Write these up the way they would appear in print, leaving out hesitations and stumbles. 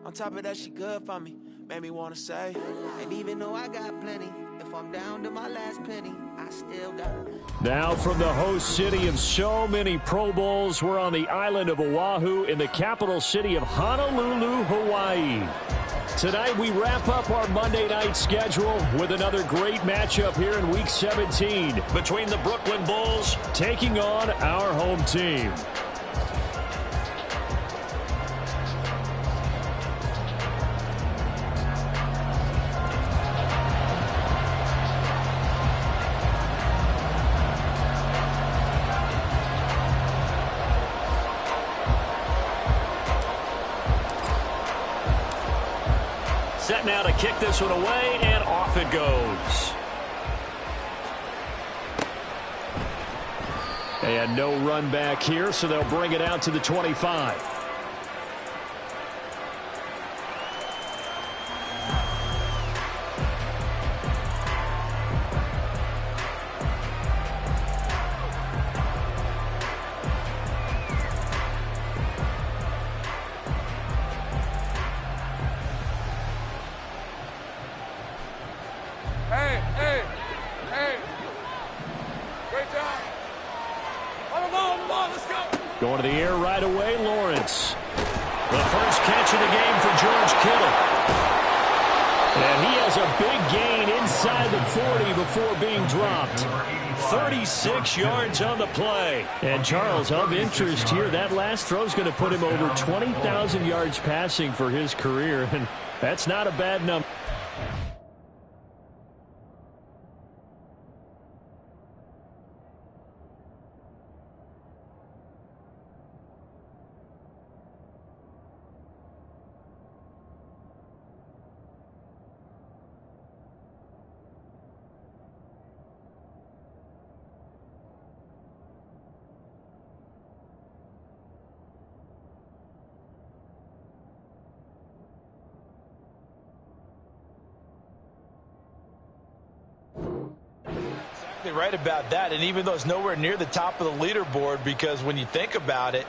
On top of that, she good for me. Made me wanna say, and even though I got plenty, if I'm down to my last penny, I still got it. Now from the host city of so many Pro Bowls, we're on the island of Oahu in the capital city of Honolulu, Hawaii. Tonight we wrap up our Monday night schedule with another great matchup here in Week 17 between the Brooklyn Bulls taking on our home team. Set now to kick this one away, and off it goes. And no run back here, so they'll bring it out to the 25. Going to the air right away, Lawrence. The first catch of the game for George Kittle. And he has a big gain inside the 40 before being dropped. 36 yards on the play. And Charles, of interest here, that last throw is going to put him over 20,000 yards passing for his career. And that's not a bad number. Right about that, and even though it's nowhere near the top of the leaderboard, because when you think about it,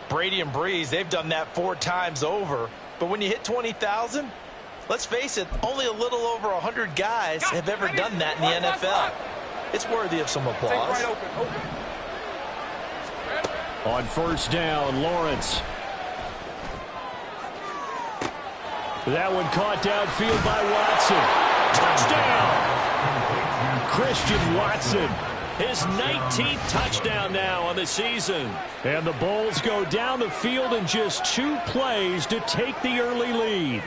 Brady and Breeze, they've done that 4 times over. But when you hit 20,000, let's face it, only a little over 100 guys have ever done that in the NFL. It's worthy of some applause. On first down, Lawrence. That one caught downfield by Watson. Touchdown! Christian Watson, his 19th touchdown now on the season. And the Bulls go down the field in just 2 plays to take the early lead.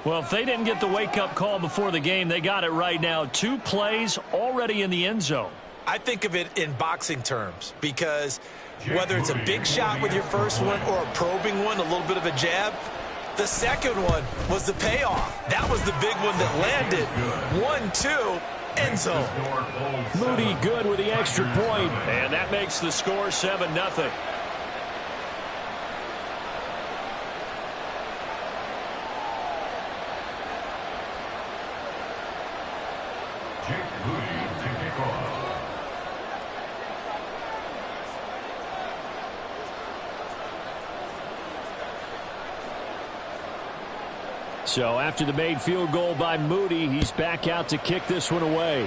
Well, if they didn't get the wake-up call before the game, they got it right now. 2 plays already in the end zone. I think of it in boxing terms, because whether it's a big shot with your first one or a probing one, a little bit of a jab, the second one was the payoff. That was the big one that landed. 1-2, end zone. Moody good with the extra point, and that makes the score 7-0. So after the made field goal by Moody, he's back out to kick this one away.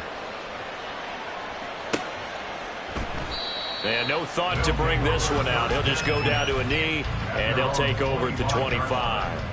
And no thought to bring this one out. He'll just go down to a knee, and they'll take over at the 25.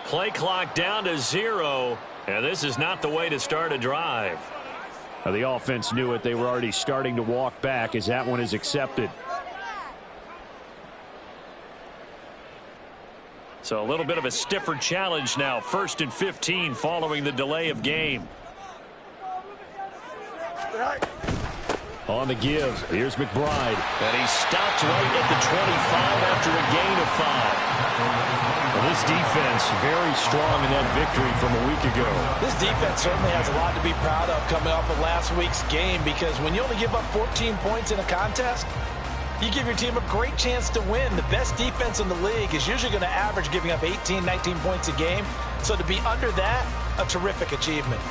Play clock down to 0, and this is not the way to start a drive. The offense knew it. They were already starting to walk back as that one is accepted. So a little bit of a stiffer challenge now. 1st and 15 following the delay of game. On the give, here's McBride. And he stopped right at the 25 after a gain of 5. Well, this defense very strong in that victory from a week ago. This defense certainly has a lot to be proud of coming off of last week's game, because when you only give up 14 points in a contest, you give your team a great chance to win. The best defense in the league is usually going to average giving up 18, 19 points a game. So to be under that, a terrific achievement.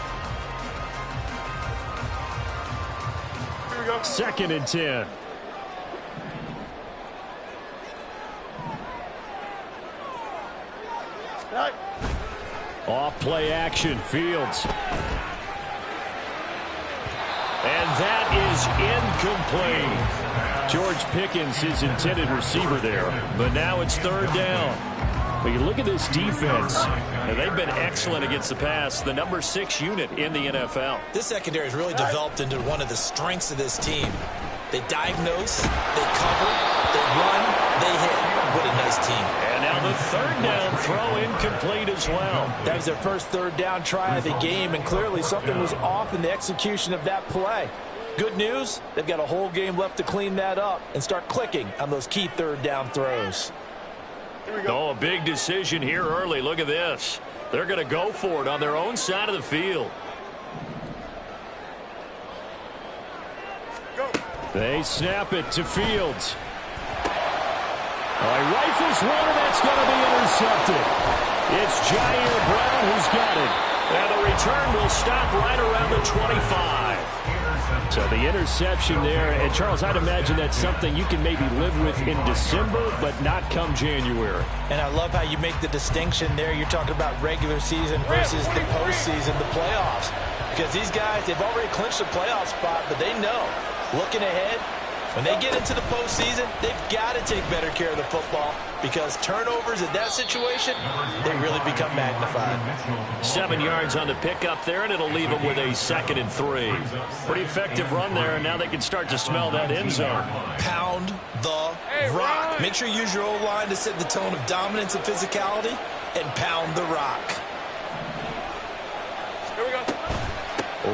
2nd and 10. Off play action, Fields. And that is incomplete. George Pickens, his intended receiver there. But now it's 3rd down. But you look at this defense, and they've been excellent against the pass, the number 6 unit in the NFL. This secondary has really developed into one of the strengths of this team. They diagnose, they cover, they run, they hit. What a nice team. And now the 3rd down throw incomplete as well. That was their first 3rd down try of the game, and clearly something was off in the execution of that play. Good news, they've got a whole game left to clean that up and start clicking on those key 3rd down throws. Oh, a big decision here early. Look at this. They're going to go for it on their own side of the field. They snap it to Fields. He rifles one, and that's going to be intercepted. It's Jair Brown who's got it. And the return will stop right around the 25. So the interception there. And, Charles, I'd imagine that's something you can maybe live with in December, but not come January. And I love how you make the distinction there. You're talking about regular season versus the postseason, the playoffs. Because these guys, they've already clinched a playoff spot, but they know, looking ahead, when they get into the postseason, they've got to take better care of the football, because turnovers in that situation, they really become magnified. 7 yards on the pickup there, and it'll leave them with a 2nd and 3. Pretty effective run there, and now they can start to smell that end zone. Pound the rock. Make sure you use your O-line to set the tone of dominance and physicality, and pound the rock. Here we go.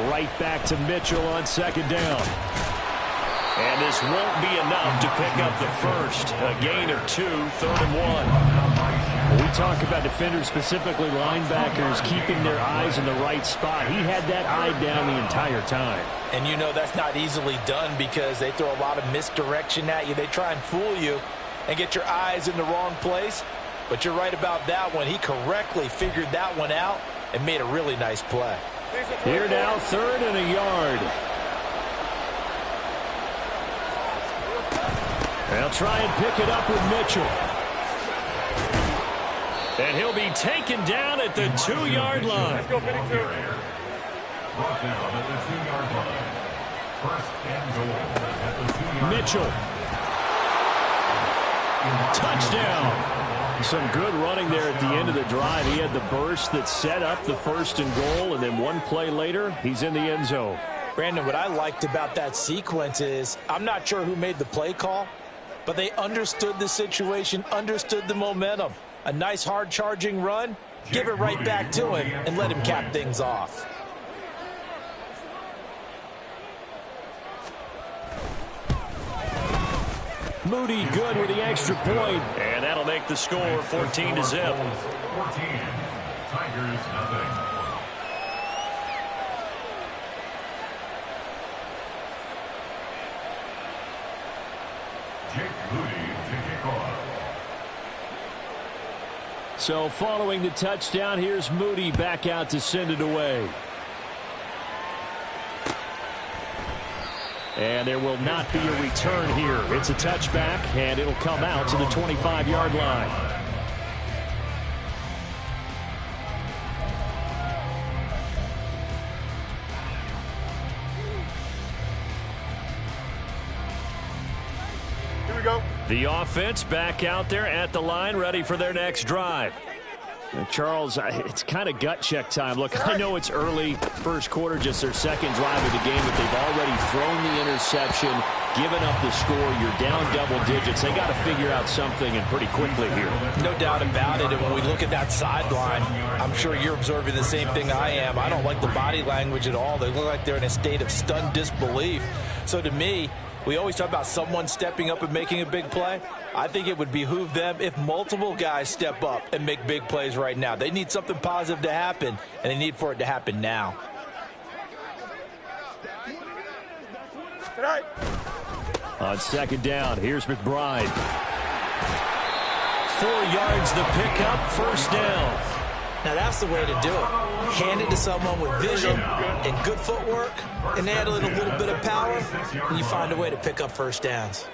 Right back to Mitchell on 2nd down. And this won't be enough to pick up the first. A gain of 2, 3rd and 1. When we talk about defenders, specifically linebackers, keeping their eyes in the right spot. He had that eye down the entire time. And you know that's not easily done, because they throw a lot of misdirection at you. They try and fool you and get your eyes in the wrong place. But you're right about that one. He correctly figured that one out and made a really nice play. Here now, 3rd and a yard. They'll try and pick it up with Mitchell. And he'll be taken down at the 2-yard line. Let's go, 52. Mitchell. Touchdown. Some good running there at the end of the drive. He had the burst that set up the 1st and goal, and then one play later, he's in the end zone. Brandon, what I liked about that sequence is, I'm not sure who made the play call, but they understood the situation, understood the momentum. A nice hard-charging run, give it right back to him, and let him cap things off. Moody good with the extra point, and that'll make the score 14-0. 14. Tigers nothing. Jake Moody to kick off. So following the touchdown, here's Moody back out to send it away. And there will not be a return here. It's a touchback, and it'll come out to the 25-yard line. Here we go. The offense back out there at the line, ready for their next drive. Charles, it's kind of gut check time. Look, I know it's early, first quarter, just their second drive of the game, but they've already thrown the interception, given up the score. You're down double digits. They got to figure out something, and pretty quickly here. No doubt about it. And when we look at that sideline, I'm sure you're observing the same thing I am. I don't like the body language at all. They look like they're in a state of stunned disbelief. So to me, we always talk about someone stepping up and making a big play. I think it would behoove them if multiple guys step up and make big plays right now. They need something positive to happen, and they need for it to happen now. On second down, here's McBride. 4 yards the pickup, first down. Now that's the way to do it. Hand it to someone with vision and good footwork, and add a little bit of power, and you find a way to pick up first downs.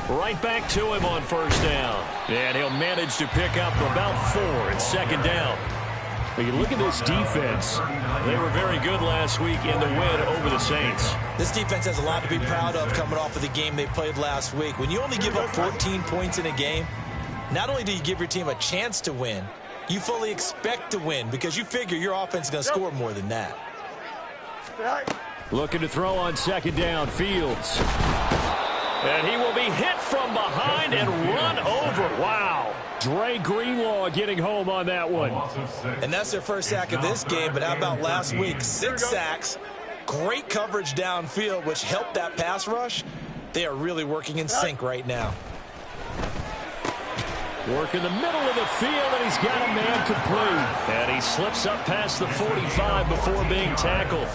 Right back to him on first down. And he'll manage to pick up about 4 at second down. But you look at this defense. They were very good last week in the win over the Saints. This defense has a lot to be proud of coming off of the game they played last week. When you only give up 14 points in a game, not only do you give your team a chance to win, you fully expect to win because you figure your offense is going to score more than that. Looking to throw on second down, Fields. And he will be hit from behind and run over. Wow. Dre Greenlaw getting home on that one. And that's their first sack of this game, but how about last week? 6 sacks, great coverage downfield, which helped that pass rush. They are really working in sync right now. Work in the middle of the field, and he's got a man complete. And he slips up past the 45 before being tackled.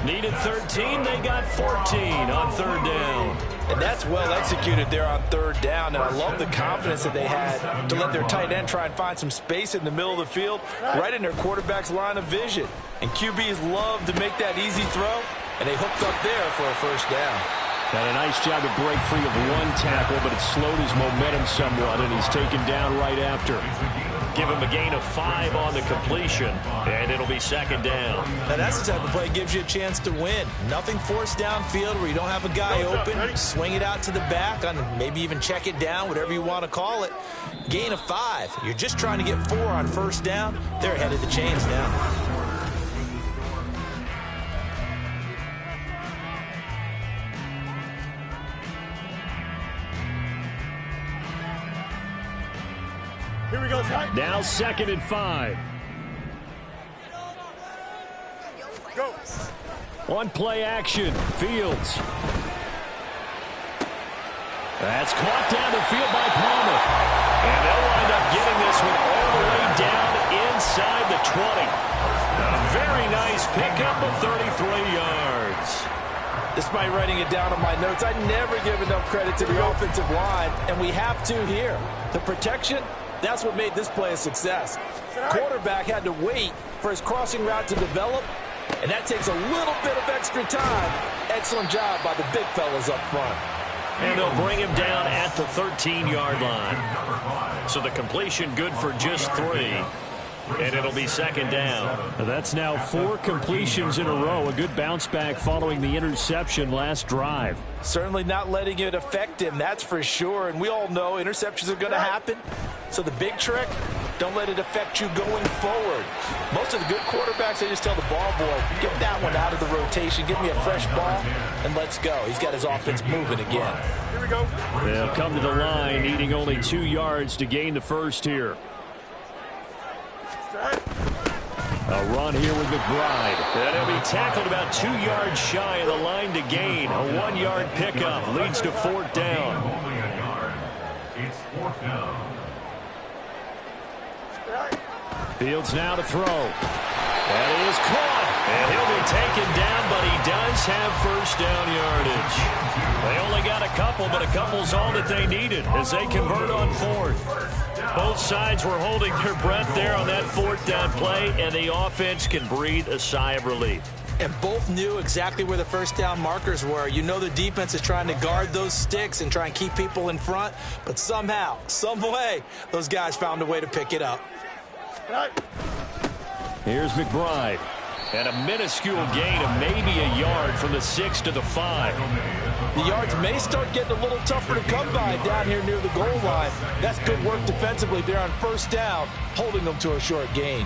Needed 13, they got 14 on third down. And that's well executed there on third down, and I love the confidence that they had to let their tight end try and find some space in the middle of the field, right in their quarterback's line of vision. And QBs love to make that easy throw, and they hooked up there for a first down. Got a nice job to break free of one tackle, but it slowed his momentum somewhat, and he's taken down right after. Give him a gain of 5 on the completion, and it'll be second down. Now that's the type of play that gives you a chance to win. Nothing forced downfield where you don't have a guy open. Swing it out to the back, and maybe even check it down, whatever you want to call it. Gain of 5. You're just trying to get 4 on first down. They're ahead of the chains now. Here we go, Ty. Now second and 5. Go. On play action, Fields. That's caught down the field by Palmer. And they'll wind up getting this one all the way down inside the 20. A very nice pickup of 33 yards. Despite writing it down on my notes, I never give enough credit to the offensive line, and we have to here. The protection, that's what made this play a success. Quarterback had to wait for his crossing route to develop, and that takes a little bit of extra time. Excellent job by the big fellas up front. And they'll bring him down at the 13-yard line. So the completion good for just 3. And it'll be second down. That's now 4 completions in a row. A good bounce back following the interception last drive. Certainly not letting it affect him, that's for sure. And we all know interceptions are going to happen. So the big trick, don't let it affect you going forward. Most of the good quarterbacks, they just tell the ball boy, get that one out of the rotation, give me a fresh ball, and let's go. He's got his offense moving again. Here we go. They'll come to the line, needing only 2 yards to gain the first here. A run here with McBride. And he'll be tackled about 2 yards shy of the line to gain. A 1-yard pickup leads to fourth down. Only a yard. It's fourth down. Fields now to throw. That is caught. And he'll be taken down, but he does have first down yardage. They only got a couple, but a couple's all that they needed as they convert on fourth. Both sides were holding their breath there on that fourth down play, and the offense can breathe a sigh of relief. And both knew exactly where the first down markers were. You know the defense is trying to guard those sticks and try and keep people in front, but somehow, some way, those guys found a way to pick it up. Here's McBride. And a minuscule gain of maybe a yard from the 6 to the 5. The yards may start getting a little tougher to come by down here near the goal line. That's good work defensively there on first down, holding them to a short gain.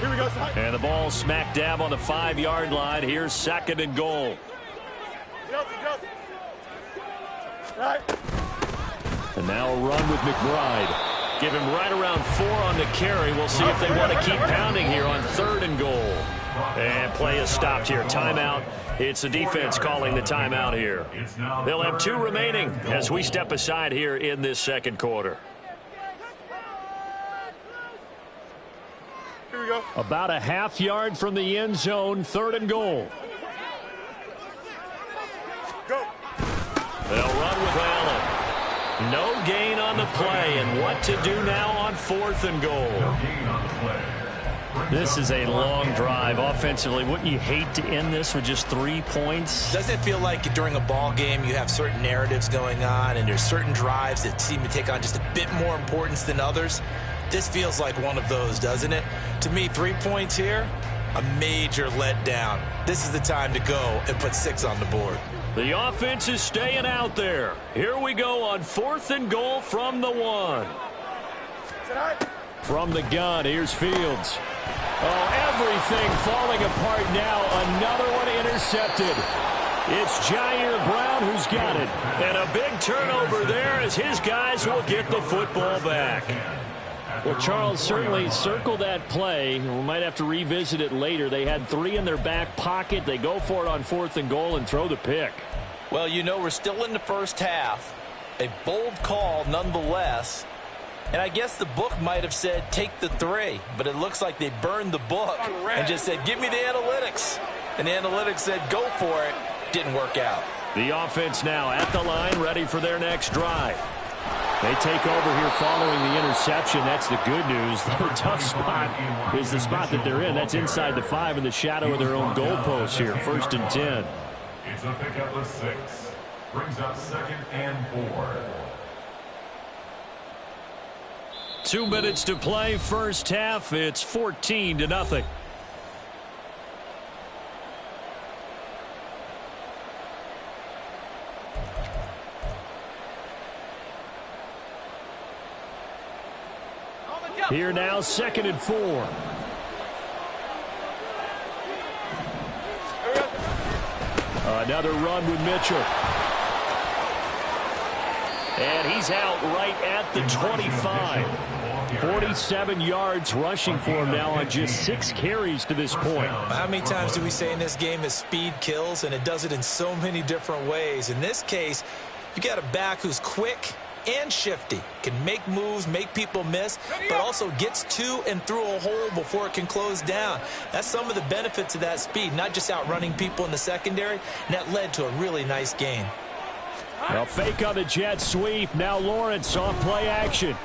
Here we go, and the ball smack dab on the 5-yard line. Here's 2nd and goal. And now a run with McBride. Give him right around 4 on the carry. We'll see if they want to keep pounding here on 3rd and goal. And play is stopped here. Timeout. It's the defense calling the timeout here. They'll have 2 remaining as we step aside here in this 2nd quarter. Here we go. About a half yard from the end zone, 3rd and goal. Go. They'll run with Allen. No gain on the play, and what to do now on 4th and goal. This is a long drive offensively. Wouldn't you hate to end this with just 3 points? Doesn't it feel like during a ball game you have certain narratives going on and there's certain drives that seem to take on just a bit more importance than others? This feels like one of those, doesn't it? To me, 3 points here, a major letdown. This is the time to go and put 6 on the board. The offense is staying out there. Here we go on 4th and goal from the 1. From the gun, here's Fields. Oh, everything falling apart now. Another one intercepted. It's Jair Brown who's got it. And a big turnover there as his guys will get the football back. Well, Charles, certainly circle that play. We might have to revisit it later. They had 3 in their back pocket. They go for it on 4th and goal and throw the pick. Well, you know, we're still in the first half. A bold call nonetheless. And I guess the book might have said take the 3, but it looks like they burned the book and just said give me the analytics. And the analytics said go for it. Didn't work out. The offense now at the line, ready for their next drive. They take over here following the interception. That's the good news. The tough spot is the spot that they're in. That's inside the 5 in the shadow of their own goalpost here. 1st and 10. It's a pickup of 6. Brings up 2nd and 4. 2 minutes to play, first half. It's 14-0. Here now, 2nd and 4. Another run with Mitchell. And he's out right at the 25. 47 yards rushing for him now on just 6 carries to this point. How many times do we say in this game that speed kills, and it does it in so many different ways? In this case, you got a back who's quick and shifty, can make moves, make people miss, but also gets to and through a hole before it can close down. That's some of the benefits of that speed, not just outrunning people in the secondary, and that led to a really nice gain. A fake on the jet sweep. Now Lawrence off play action.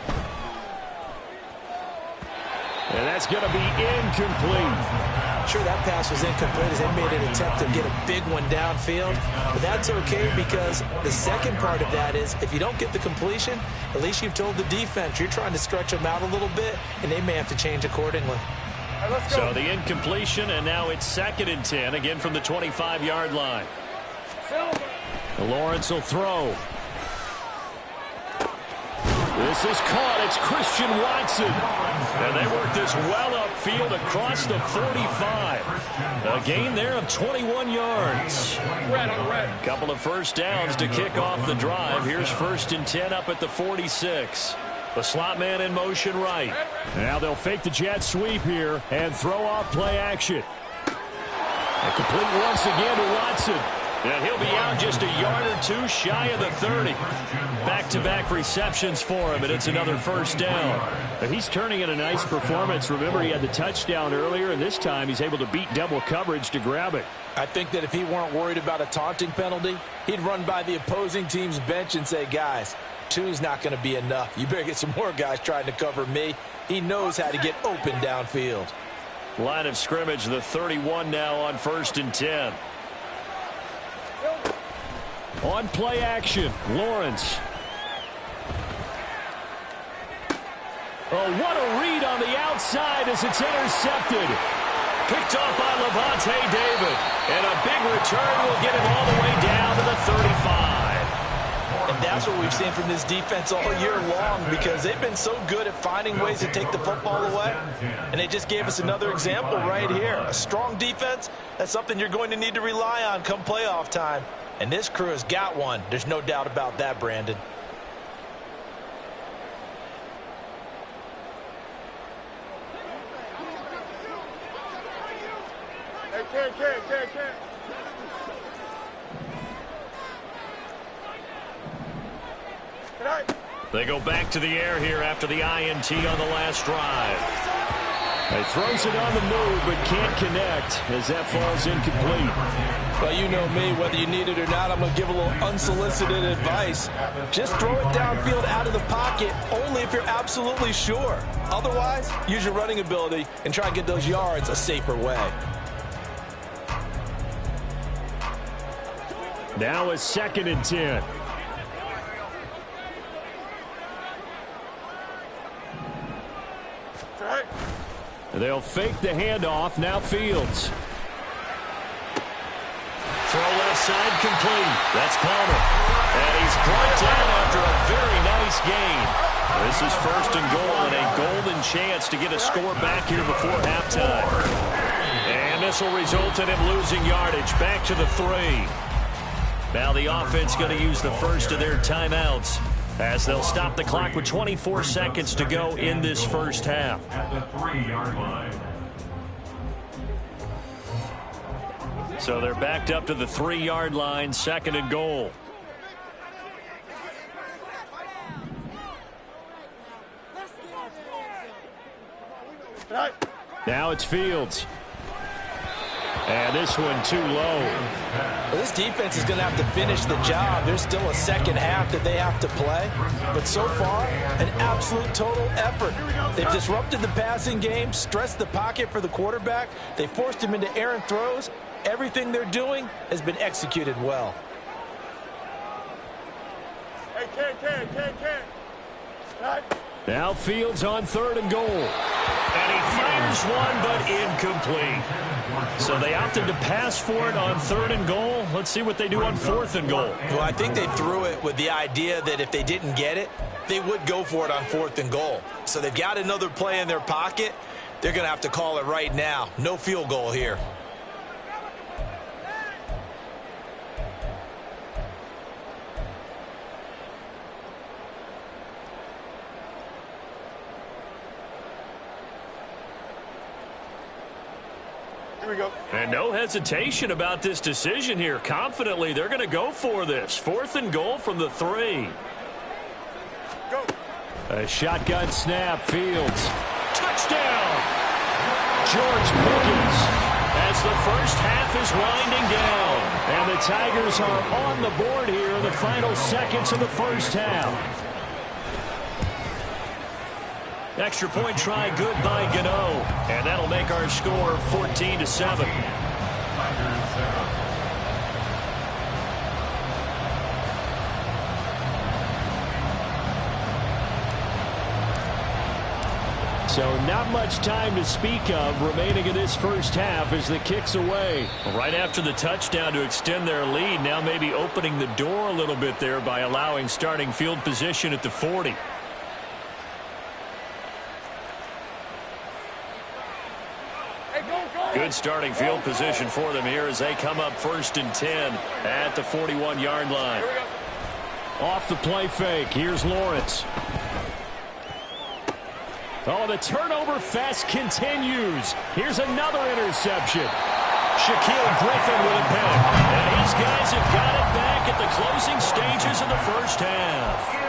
And that's going to be incomplete. Sure, that pass was incomplete as they made an attempt to get a big one downfield. But that's okay because the second part of that is if you don't get the completion, at least you've told the defense you're trying to stretch them out a little bit, and they may have to change accordingly. So the incompletion, and now it's 2nd and 10, again from the 25-yard line. Lawrence will throw. This is caught. It's Christian Watson. And they work this well upfield across the 45. A gain there of 21 yards. A couple of first downs to kick off the drive. Here's 1st and 10 up at the 46. The slot man in motion right. Now they'll fake the jet sweep here and throw off play action. And complete once again to Watson. And he'll be out just a yard or 2 shy of the 30. Back-to-back receptions for him, and it's another first down. But he's turning in a nice performance. Remember, he had the touchdown earlier, and this time he's able to beat double coverage to grab it. I think that if he weren't worried about a taunting penalty, he'd run by the opposing team's bench and say, guys, 2's not going to be enough. You better get some more guys trying to cover me. He knows how to get open downfield. Line of scrimmage, the 31 now on 1st and 10. On play action, Lawrence. Oh, what a read on the outside as it's intercepted. Picked off by Levante David. And a big return will get him all the way down to the 35. And that's what we've seen from this defense all year long, because they've been so good at finding ways to take the football away. And they just gave us another example right here. A strong defense, that's something you're going to need to rely on come playoff time. And this crew has got one. There's no doubt about that, Brandon. Can. They go back to the air here after the INT on the last drive. He throws it on the move but can't connect as that falls incomplete. Well, you know me, whether you need it or not, I'm going to give a little unsolicited advice. Just throw it downfield out of the pocket only if you're absolutely sure. Otherwise, use your running ability and try and get those yards a safer way. Now a 2nd and 10. They'll fake the handoff. Now Fields. Throw left side complete. That's Palmer. And he's brought down after a very nice gain. This is 1st and goal and a golden chance to get a score back here before halftime. And this will result in him losing yardage. Back to the 3. Now the offense going to use the first of their timeouts as they'll stop the clock with 24 seconds to go in this first half. At the 3-yard line. So they're backed up to the 3-yard line, 2nd and goal. Now it's Fields. And this one too low. Well, this defense is going to have to finish the job. There's still a second half that they have to play. But so far, an absolute total effort. They've disrupted the passing game, stressed the pocket for the quarterback. They forced him into errant throws. Everything they're doing has been executed well. Hey, Ken. Now Fields on 3rd and goal. And he fires one, but incomplete. So they opted to pass for it on 3rd and goal. Let's see what they do on 4th and goal. Well, I think they threw it with the idea that if they didn't get it, they would go for it on 4th and goal. So they've got another play in their pocket. They're going to have to call it right now. No field goal here. Here we go. And no hesitation about this decision here. Confidently, they're going to go for this. 4th and goal from the 3. Go. A shotgun snap. Fields. Touchdown! George Pickens as the first half is winding down. And the Tigers are on the board here in the final seconds of the first half. Extra point try good by Gano. And that'll make our score 14-7. So not much time to speak of remaining in this first half as the kick's away. Right after the touchdown to extend their lead, now maybe opening the door a little bit there by allowing starting field position at the 40. Good starting field position for them here as they come up 1st and 10 at the 41-yard line. Off the play fake, here's Lawrence. Oh, the turnover fest continues. Here's another interception. Shaquille Griffin with a pick. And these guys have got it back at the closing stages of the first half.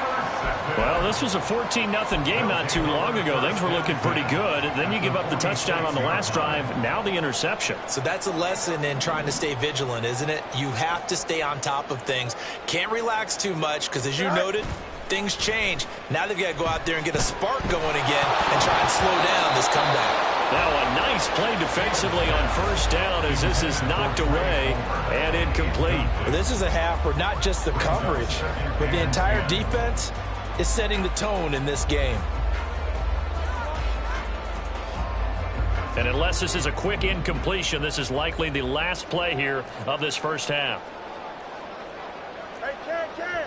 Well, this was a 14-0 game not too long ago. Things were looking pretty good. Then you give up the touchdown on the last drive. Now the interception. So that's a lesson in trying to stay vigilant, isn't it? You have to stay on top of things. Can't relax too much because, as you noted, things change. Now they've got to go out there and get a spark going again and try and slow down this comeback. Now a nice play defensively on 1st down as this is knocked away and incomplete. Well, this is a half where not just the coverage, but the entire defense is setting the tone in this game. And unless this is a quick incompletion, this is likely the last play here of this first half. Hey, Ken.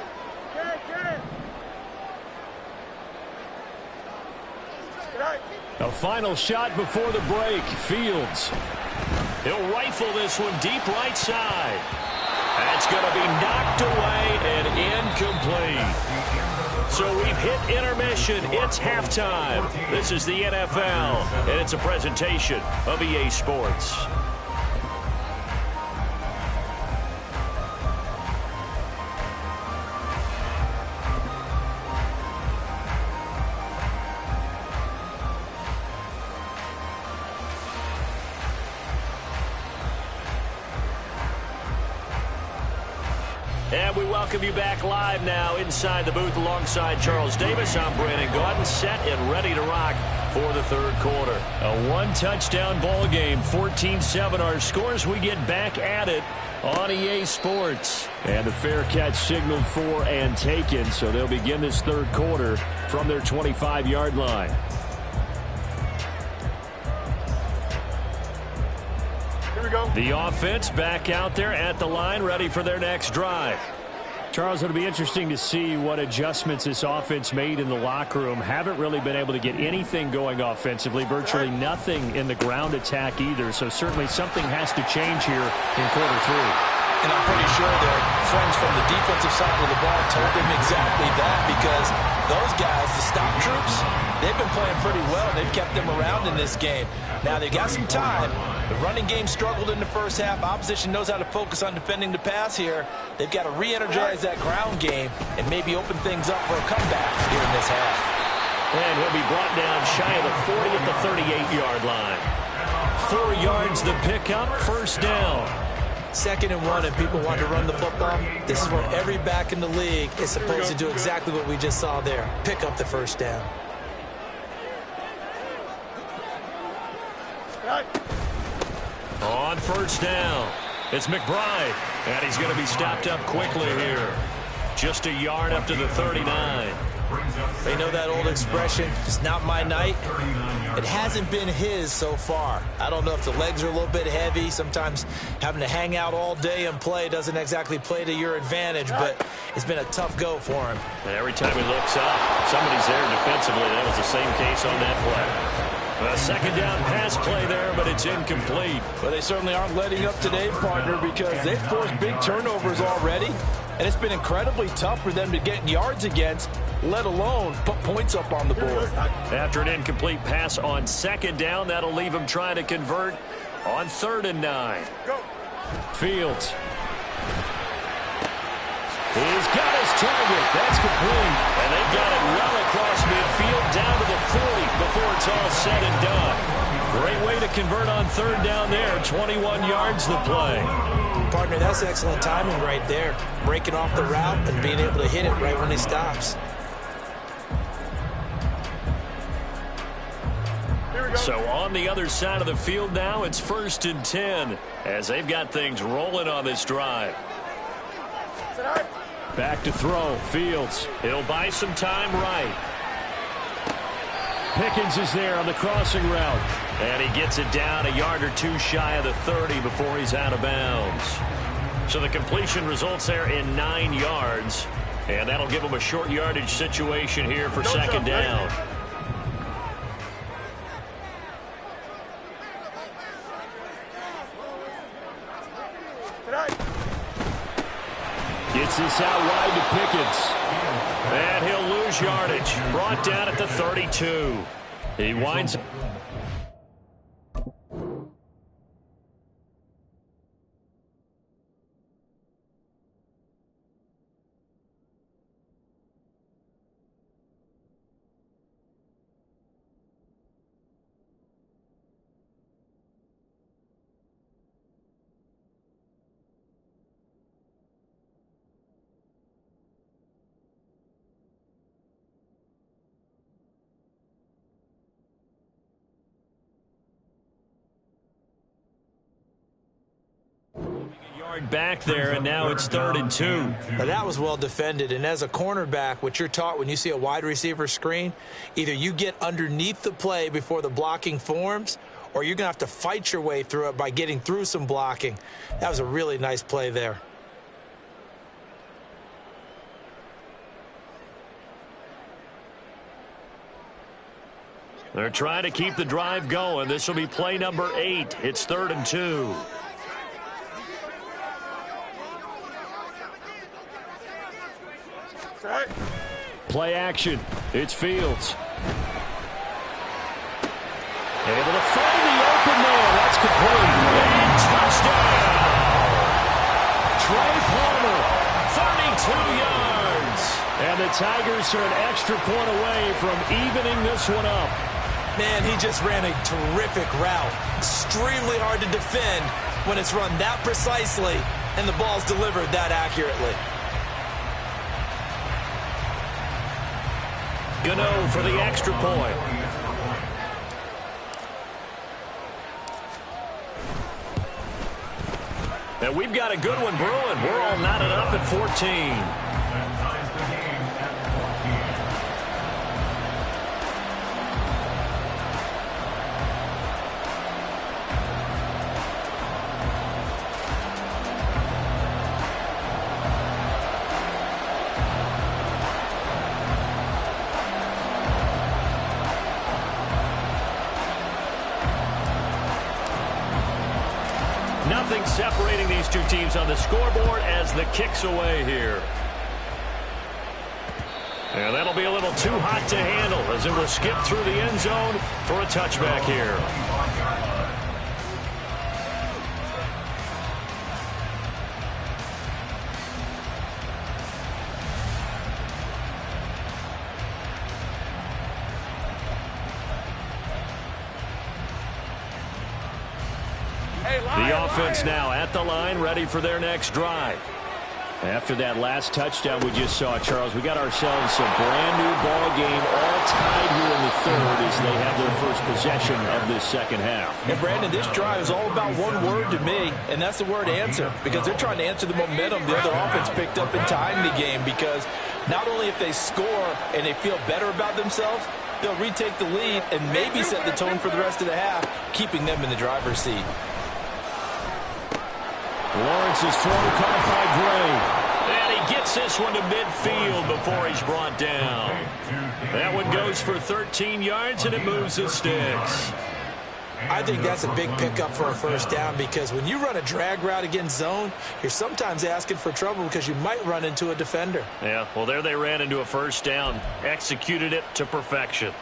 A final shot before the break. Fields. He'll rifle this one deep right side. That's going to be knocked away and incomplete. So we've hit intermission. It's halftime. This is the NFL, and it's a presentation of EA Sports. And we welcome you back live now inside the booth alongside Charles Davis. I'm Brandon Gaudin, set and ready to rock for the third quarter. A one-touchdown ball game, 14-7 our scores. We get back at it on EA Sports. And the fair catch signaled for and taken, so they'll begin this third quarter from their 25-yard line. The offense back out there at the line, ready for their next drive. Charles, it'll be interesting to see what adjustments this offense made in the locker room. Haven't really been able to get anything going offensively, virtually nothing in the ground attack either. So certainly something has to change here in quarter three. And I'm pretty sure their friends from the defensive side of the ball told them exactly that, because those guys, the stop troops, they've been playing pretty well. They've kept them around in this game. Now they've got some time. The running game struggled in the first half. Opposition knows how to focus on defending the pass here. They've got to re-energize that ground game and maybe open things up for a comeback here in this half. And he'll be brought down shy of the 40 at the 38-yard line. 4 yards the pickup, first down. 2nd and 1, and people want to run the football. This is where every back in the league is supposed to do exactly what we just saw there. Pick up the first down. On first down, it's McBride, and he's going to be stopped up quickly here. Just a yard up to the 39. They know that old expression, it's not my night. It hasn't been his so far. I don't know if the legs are a little bit heavy. Sometimes having to hang out all day and play doesn't exactly play to your advantage, but it's been a tough go for him. And every time he looks up, somebody's there defensively. That was the same case on that play. A second down pass play there, but it's incomplete. Well, they certainly aren't letting up today, partner, because they've forced big turnovers already, and it's been incredibly tough for them to get yards against, let alone put points up on the board. After an incomplete pass on second down, that'll leave him trying to convert on 3rd and 9. Fields. He's got his target. That's complete. And they've got it well across midfield down to the 40 before it's all said and done. Great way to convert on 3rd down there. 21 yards the play. Partner, that's excellent timing right there. Breaking off the route and being able to hit it right when he stops. So on the other side of the field now, it's 1st and 10 as they've got things rolling on this drive. Back to throw. Fields. He'll buy some time right. Pickens is there on the crossing route. And he gets it down a yard or two shy of the 30 before he's out of bounds. So the completion results there in 9 yards. And that'll give him a short yardage situation here for second down. Gets this out wide to Pickens. And he'll lose yardage. Brought down at the 32. He winds up. Back there, and now it's 3rd and 2. Now that was well defended, and as a cornerback, what you're taught when you see a wide receiver screen, either you get underneath the play before the blocking forms, or you're going to have to fight your way through it by getting through some blocking. That was a really nice play there. They're trying to keep the drive going. This will be play number 8. It's 3rd and 2. Play action. It's Fields. Able to find the open man. That's complete. And touchdown. Trey Palmer, 32 yards. And the Tigers are an extra point away from evening this one up. Man, he just ran a terrific route. Extremely hard to defend when it's run that precisely and the ball's delivered that accurately. Gano for the extra point. And we've got a good one brewing. We're all knotted up at 14. Nothing separating these two teams on the scoreboard as the kick's away here. And that'll be a little too hot to handle as it will skip through the end zone for a touchback here. The offense now at the line, ready for their next drive. After that last touchdown we just saw, Charles, we got ourselves a brand new ball game, all tied here in the 3rd as they have their first possession of this second half. And Brandon, this drive is all about one word to me, and that's the word answer, because they're trying to answer the momentum the other offense picked up in tying the game, because not only if they score and they feel better about themselves, they'll retake the lead and maybe set the tone for the rest of the half, keeping them in the driver's seat. Lawrence is thrown caught by Gray. And he gets this one to midfield before he's brought down. That one goes for 13 yards, and it moves the sticks. I think that's a big pickup for a first down, because when you run a drag route against zone, you're sometimes asking for trouble because you might run into a defender. Yeah, well, there they ran into a first down. Executed it to perfection.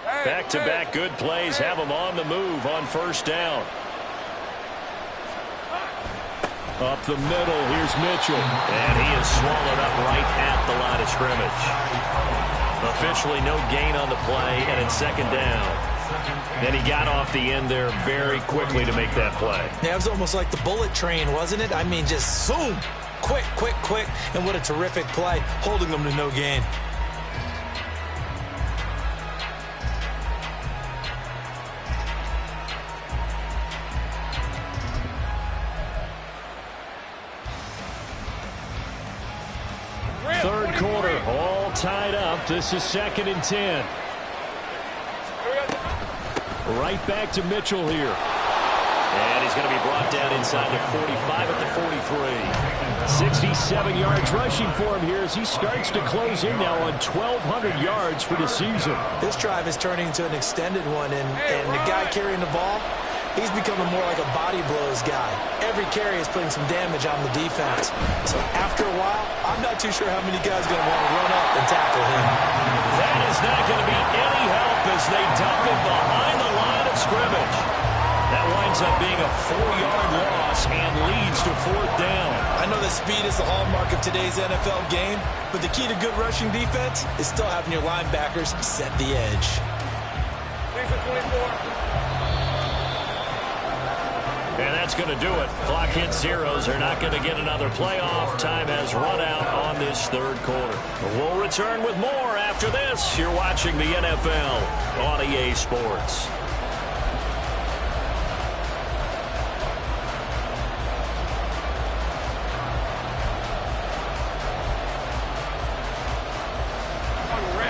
Back-to-back good plays have them on the move on first down. Up the middle, here's Mitchell. And he is swallowed up right at the line of scrimmage. Officially no gain on the play, and it's second down. And he got off the end there very quickly to make that play. Yeah, it was almost like the bullet train, wasn't it? I mean, just zoom. Quick, quick, quick. And what a terrific play, holding them to no gain. Third quarter, all tied up. This is 2nd and 10. Right back to Mitchell here. And he's going to be brought down inside the 45 at the 43. 67 yards rushing for him here as he starts to close in now on 1,200 yards for the season. This drive is turning into an extended one, and the guy carrying the ball, he's becoming more like a body blows guy. Every carry is putting some damage on the defense. So after a while, I'm not too sure how many guys are going to want to run up and tackle him. That is not going to be any help as they dump him behind the line of scrimmage. That winds up being a 4-yard loss and leads to 4th down. I know that speed is the hallmark of today's NFL game, but the key to good rushing defense is still having your linebackers set the edge. 24. And that's going to do it. Clock hits zeros. They're not going to get another playoff. Time has run out on this third quarter. We'll return with more after this. You're watching the NFL on EA Sports.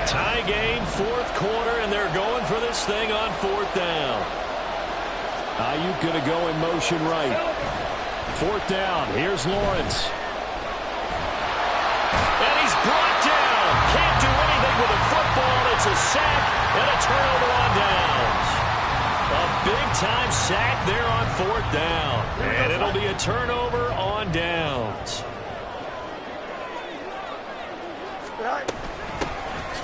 Tie game, fourth quarter, and they're going for this thing on 4th down. Ayuk going to go in motion right. 4th down. Here's Lawrence. And he's brought down. Can't do anything with the football. It's a sack and a turnover on downs. A big-time sack there on 4th down. And it'll be a turnover on downs.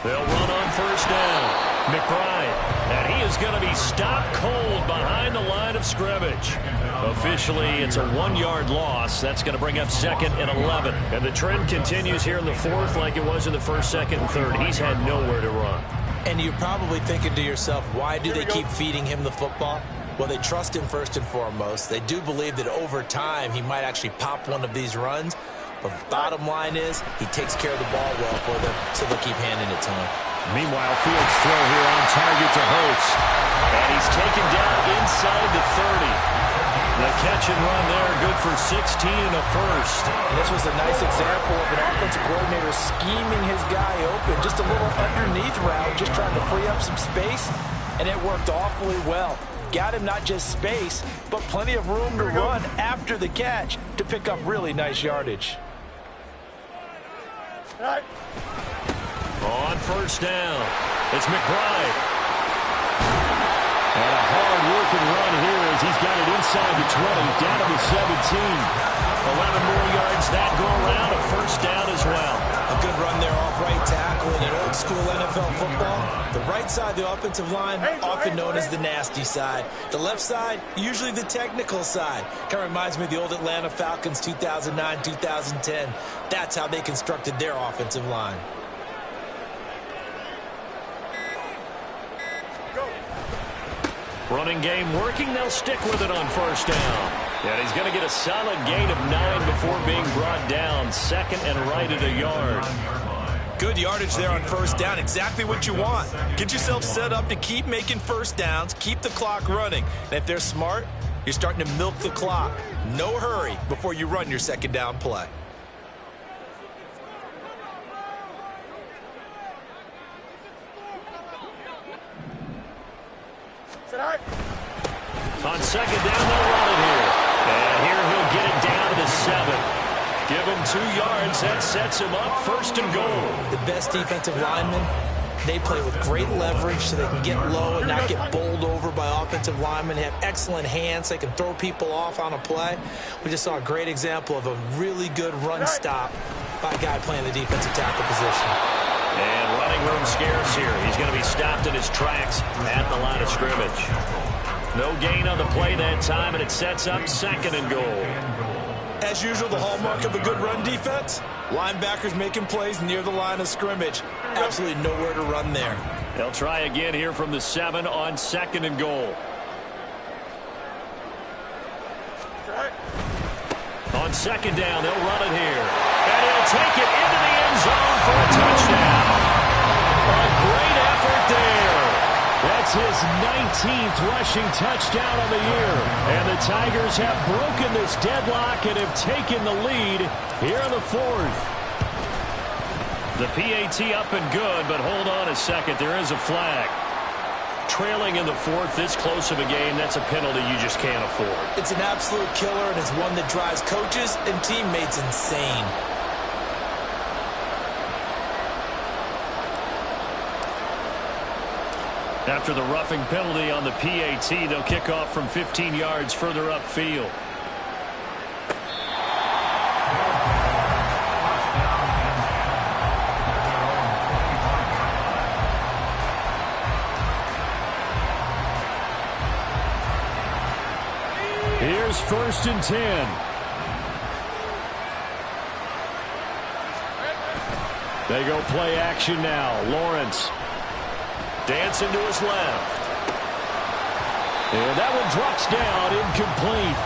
They'll run on 1st down. McBride, and he is going to be stopped cold behind the line of scrimmage. Officially, it's a 1-yard loss. That's going to bring up 2nd and 11. And the trend continues here in the 4th like it was in the 1st, 2nd, and 3rd. He's had nowhere to run. And you're probably thinking to yourself, why do they keep feeding him the football? Well, they trust him first and foremost. They do believe that over time he might actually pop one of these runs. But bottom line is he takes care of the ball well for them, so they'll keep handing it to him. Meanwhile, Fields' throw here on target to Hurts. And he's taken down inside the 30. The catch and run there, good for 16 and a first. And this was a nice example of an offensive coordinator scheming his guy open. Just a little underneath route, just trying to free up some space. And it worked awfully well. Got him not just space, but plenty of room to run after the catch to pick up really nice yardage. On 1st down, it's McBride. And a hard-working run here as he's got it inside the 20, down to the 17. 11 more yards that go around, a 1st down as well. A good run there off right tackle in an old-school NFL football. The right side of the offensive line, often known as the nasty side. The left side, usually the technical side. Kind of reminds me of the old Atlanta Falcons 2009, 2010. That's how they constructed their offensive line. Running game working. They'll stick with it on 1st down. And he's going to get a solid gain of 9 before being brought down. 2nd and right at a yard. Good yardage there on 1st down. Exactly what you want. Get yourself set up to keep making 1st downs. Keep the clock running. And if they're smart, you're starting to milk the clock. No hurry before you run your 2nd down play. On 2nd down, they'll run it here. And here he'll get it down to the 7. Give him 2 yards. That sets him up 1st and goal. The best defensive linemen, they play with great leverage so they can get low and not get bowled over by offensive linemen. They have excellent hands. They can throw people off on a play. We just saw a great example of a really good run stop by a guy playing the defensive tackle position. And running room scarce here. He's going to be stopped in his tracks at the line of scrimmage. No gain on the play that time, and it sets up 2nd and goal. As usual, the hallmark of a good run defense, linebackers making plays near the line of scrimmage. Absolutely nowhere to run there. They'll try again here from the 7 on 2nd and goal. On 2nd down, they'll run it here. And he'll take it into the end zone for a touchdown. A great effort there. That's his 19th rushing touchdown of the year. And the Tigers have broken this deadlock and have taken the lead here in the 4th. The PAT up and good, but hold on a second. There is a flag. Trailing in the 4th, this close of a game, that's a penalty you just can't afford. It's an absolute killer, and it's one that drives coaches and teammates insane. After the roughing penalty on the PAT, they'll kick off from 15 yards further upfield. Here's 1st and 10. They go play action now. Lawrence dancing to his left. And that one drops down, incomplete.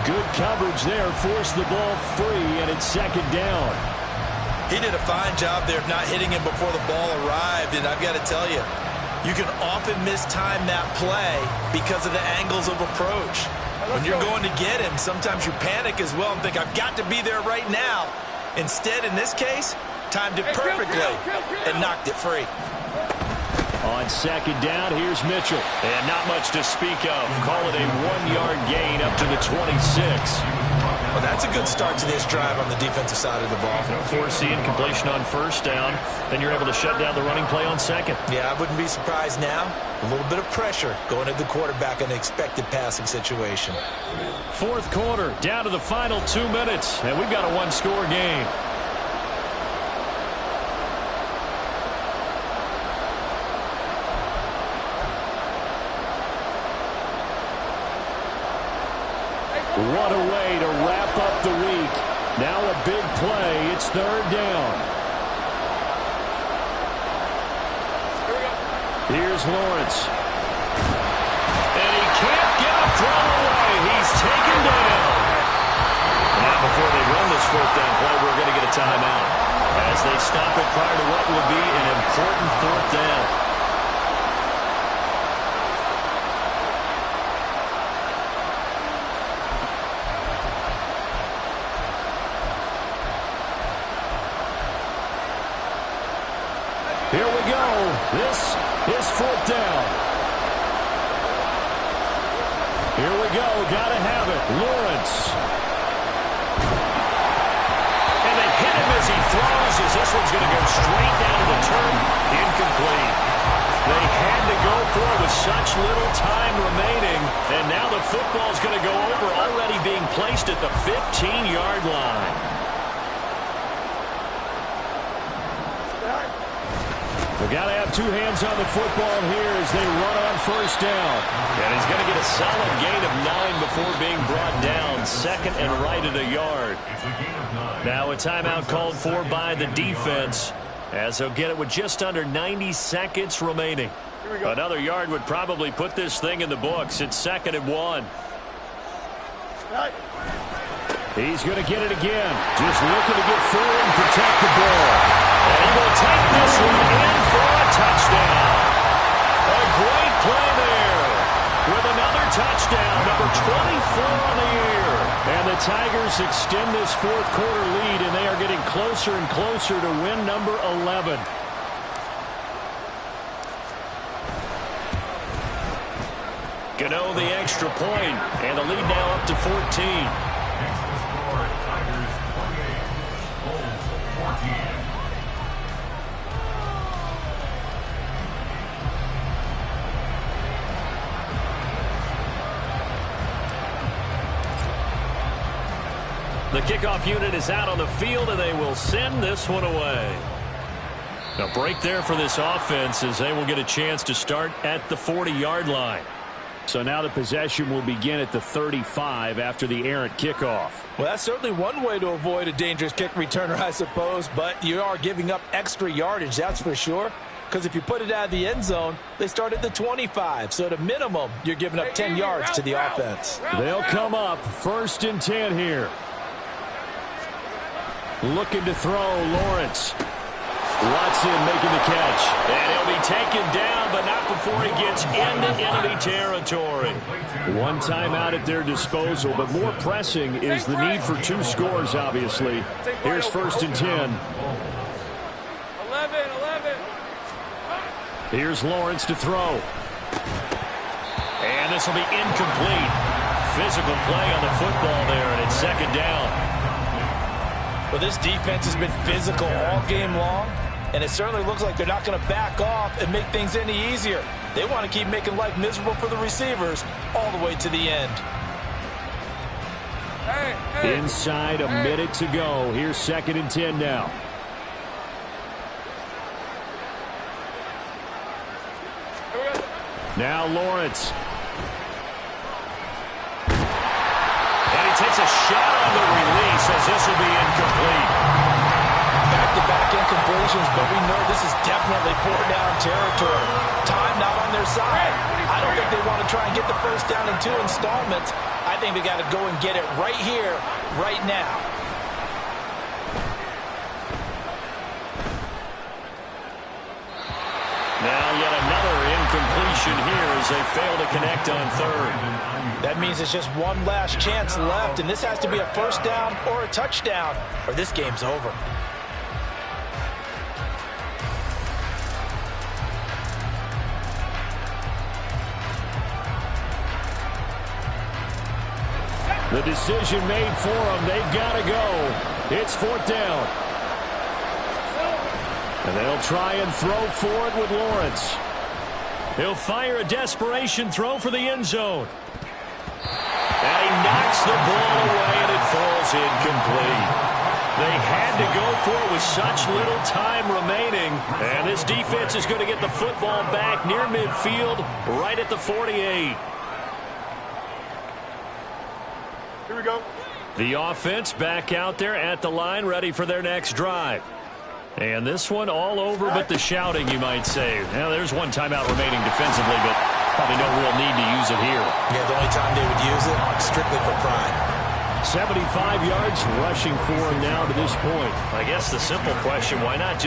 Good coverage there, forced the ball free, and it's 2nd down. He did a fine job there of not hitting him before the ball arrived, and I've got to tell you, you can often mistime that play because of the angles of approach. When you're going to get him, sometimes you panic as well and think, I've got to be there right now. Instead, in this case, timed it perfectly and knocked it free. On second down, here's Mitchell. And not much to speak of. Call it a 1-yard gain up to the 26. Well, that's a good start to this drive on the defensive side of the ball. Forcing completion on first down. Then you're able to shut down the running play on second. Yeah, I wouldn't be surprised now. A little bit of pressure going at the quarterback in an expected passing situation. Fourth quarter, down to the final 2 minutes. And we've got a one-score game. What a way to wrap up the week. Now a big play. It's third down. Here's Lawrence. And he can't get a throw away. He's taken down. Now before they run this fourth down play, we're going to get a timeout as they stop it prior to what will be an important fourth down. Here we go. This is fourth down. Here we go. Got to have it. Lawrence. And they hit him as he throws, as this one's going to go straight down to the turf. Incomplete. They had to go for it with such little time remaining. And now the football's going to go over, already being placed at the 15-yard line. We've got to have two hands on the football here as they run on first down. And he's going to get a solid gain of 9 before being brought down. Second and right at a yard. Now a timeout called for by the defense as they'll get it with just under 90 seconds remaining. Another yard would probably put this thing in the books. It's second and 1. He's going to get it again. Just looking to get forward and protect the ball. And he will take this one in for a touchdown. A great play there with another touchdown, number 24 on the year. And the Tigers extend this fourth quarter lead, and they are getting closer and closer to win number 11. Gano the extra point, and the lead now up to 14. The kickoff unit is out on the field, and they will send this one away. A break there for this offense as they will get a chance to start at the 40-yard line. So now the possession will begin at the 35 after the errant kickoff. Well, that's certainly one way to avoid a dangerous kick returner, I suppose, but you are giving up extra yardage, that's for sure. Because if you put it out of the end zone, they start at the 25. So at a minimum, you're giving up 10 yards to the offense. They'll come up first and 10 here. Looking to throw, Lawrence. Watson making the catch. And he'll be taken down, but not before he gets into enemy territory. One timeout at their disposal, but more pressing is the need for 2 scores, obviously. Here's first and 10. 11. Here's Lawrence to throw. And this will be incomplete. Physical play on the football there, and it's second down. Well, this defense has been physical all game long, and it certainly looks like they're not going to back off and make things any easier. They want to keep making life miserable for the receivers all the way to the end. Inside a minute to go. Here's second and 10 now. Now Lawrence. Takes a shot on the release as this will be incomplete. Back-to-back incompletions, but we know this is definitely 4-down territory. Time not on their side. I don't think they want to try and get the first down in 2 installments. I think they got to go and get it right here, right now. Now yet another incompletion here as they fail to connect on third. That means it's just one last chance left, and this has to be a first down or a touchdown, or this game's over. The decision made for them. They've got to go. It's 4th down. And they'll try and throw for it with Lawrence. He'll fire a desperation throw for the end zone. And he knocks the ball away, and it falls incomplete. They had to go for it with such little time remaining. And this defense is going to get the football back near midfield, right at the 48. Here we go. The offense back out there at the line, ready for their next drive. And this one all over but the shouting, you might say. Now, there's one timeout remaining defensively, but probably no real need to use it here. Yeah, the only time they would use it, strictly for pride. 75 yards rushing for him now to this point. I guess the simple question, why not just